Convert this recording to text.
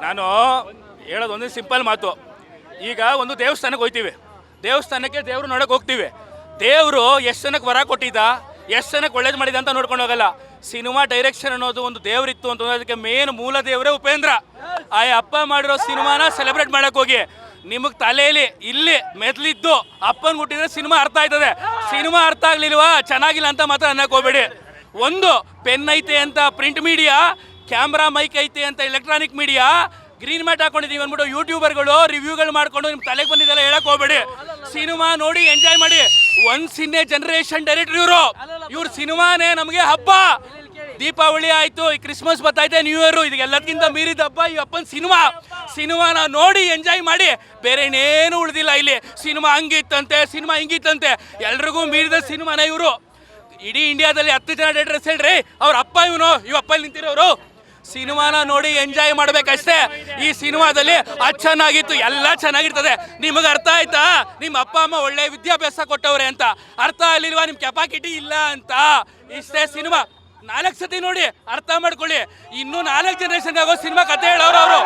ನಾನು ಹೇಳೋದು ಒಂದು ಸಿಂಪಲ್ ಮಾತು. ಈಗ ಒಂದು ದೇವಸ್ಥಾನಕ್ಕೆ ಹೋಗ್ತೀವಿ, ದೇವಸ್ಥಾನಕ್ಕೆ ದೇವರು ನೋಡೋಕೆ ಹೋಗ್ತೀವಿ. ದೇವರು ಎಷ್ಟು ಜನಕ್ಕೆ ವರ ಕೊಟ್ಟಿದ್ದ, ಎಷ್ಟು ಜನಕ್ಕೆ ಒಳ್ಳೇದು ಮಾಡಿದ ಅಂತ ನೋಡ್ಕೊಂಡು ಹೋಗಲ್ಲ. ಸಿನಿಮಾ ಡೈರೆಕ್ಷನ್ ಅನ್ನೋದು ಒಂದು ದೇವರಿತ್ತು ಅಂತ ಅದಕ್ಕೆ ಮೇನ್ ಮೂಲ ದೇವರೇ ಉಪೇಂದ್ರ. ಆ ಅಪ್ಪ ಮಾಡಿರೋ ಸಿನಿಮಾನ ಸೆಲೆಬ್ರೇಟ್ ಮಾಡೋಕೆ ಹೋಗಿ ನಿಮಗೆ ತಲೆಯಲ್ಲಿ ಇಲ್ಲಿ ಮೆದ್ಲಿದ್ದು ಅಪ್ಪನ ಹುಟ್ಟಿದ್ರೆ ಸಿನಿಮಾ ಅರ್ಥ ಆಯ್ತದೆ. ಸಿನಿಮಾ ಅರ್ಥ ಆಗ್ಲಿಲ್ವಾ ಚೆನ್ನಾಗಿಲ್ಲ ಅಂತ ಮಾತ್ರ ಅನ್ನಕ್ಕೆ ಹೋಗ್ಬೇಡಿ. ಒಂದು ಪೆನ್ ಐತೆ ಅಂತ ಪ್ರಿಂಟ್ ಮೀಡಿಯಾ, ಕ್ಯಾಮ್ರಾ ಮೈಕ್ ಐತೆ ಅಂತ ಎಲೆಕ್ಟ್ರಾನಿಕ್ ಮೀಡಿಯಾ, ಗ್ರೀನ್ ಮ್ಯಾಟ್ ಹಾಕೊಂಡಿದ್ದೀವಿ ಅಂದ್ಬಿಟ್ಟು ಯೂಟ್ಯೂಬರ್ಗಳು ರಿವ್ಯೂಗಳು ಮಾಡ್ಕೊಂಡು ನಿಮ್ಮ ತಲೆಗೆ ಬಂದಿದ್ದೆಲ್ಲ ಹೇಳಕ್ ಹೋಗ್ಬೇಡಿ. ಸಿನಿಮಾ ನೋಡಿ ಎಂಜಾಯ್ ಮಾಡಿ. Once in a generation director ಇವ್ರ ಸಿನಿಮಾನೇ ನಮಗೆ ಹಬ್ಬ. ದೀಪಾವಳಿ ಆಯ್ತು, ಈ ಕ್ರಿಸ್ಮಸ್ ಬರ್ತೈತೆ, ನ್ಯೂ ಇಯರ್, ಇದೆಲ್ಲದಕ್ಕಿಂತ ಮೀರಿದ ಹಬ್ಬ ಈ ಅಪ್ಪನ ಸಿನಿಮಾನ ನೋಡಿ ಎಂಜಾಯ್ ಮಾಡಿ. ಬೇರೆ ಇನ್ನೇನು ಉಳಿದಿಲ್ಲ ಇಲ್ಲಿ. ಸಿನಿಮಾ ಹಂಗಿತ್ತಂತೆ, ಸಿನಿಮಾ ಹಿಂಗಿತ್ತಂತೆ, ಎಲ್ರಿಗೂ ಮೀರಿದ ಸಿನಿಮಾನೇ ಇವರು. ಇಡೀ ಇಂಡಿಯಾದಲ್ಲಿ 10 ಜನ ಡೈರೆಕ್ಟರ್ಸ್ ಹೇಳ್ರಿ, ಅವ್ರ ಅಪ್ಪ ಇವ ಅಪ್ಪ ಇಲ್ಲಿ ನಿಂತಿರೋರು. ಸಿನಿಮಾನ ನೋಡಿ ಎಂಜಾಯ್ ಮಾಡ್ಬೇಕಷ್ಟೇ. ಈ ಸಿನಿಮಾದಲ್ಲಿ ಅದು ಚೆನ್ನಾಗಿತ್ತು, ಎಲ್ಲ ಚೆನ್ನಾಗಿರ್ತದೆ. ನಿಮಗೆ ಅರ್ಥ ಆಯ್ತಾ? ನಿಮ್ಮ ಅಪ್ಪ ಅಮ್ಮ ಒಳ್ಳೆ ವಿದ್ಯಾಭ್ಯಾಸ ಕೊಟ್ಟವ್ರೆ ಅಂತ ಅರ್ಥ ಆಗ್ಲಿಲ್ವಾ? ನಿಮ್ಮ ಕೆಪಾಸಿಟಿ ಇಲ್ಲ ಅಂತ. ಇಷ್ಟೇ ಸಿನಿಮಾ. 4 ಸತಿ ನೋಡಿ ಅರ್ಥ ಮಾಡ್ಕೊಳ್ಳಿ. ಇನ್ನೂ 4 ಜನರೇಷನ್ಗೆ ಆಗೋ ಸಿನಿಮಾ ಕತೆ ಹೇಳೋರು ಅವರು.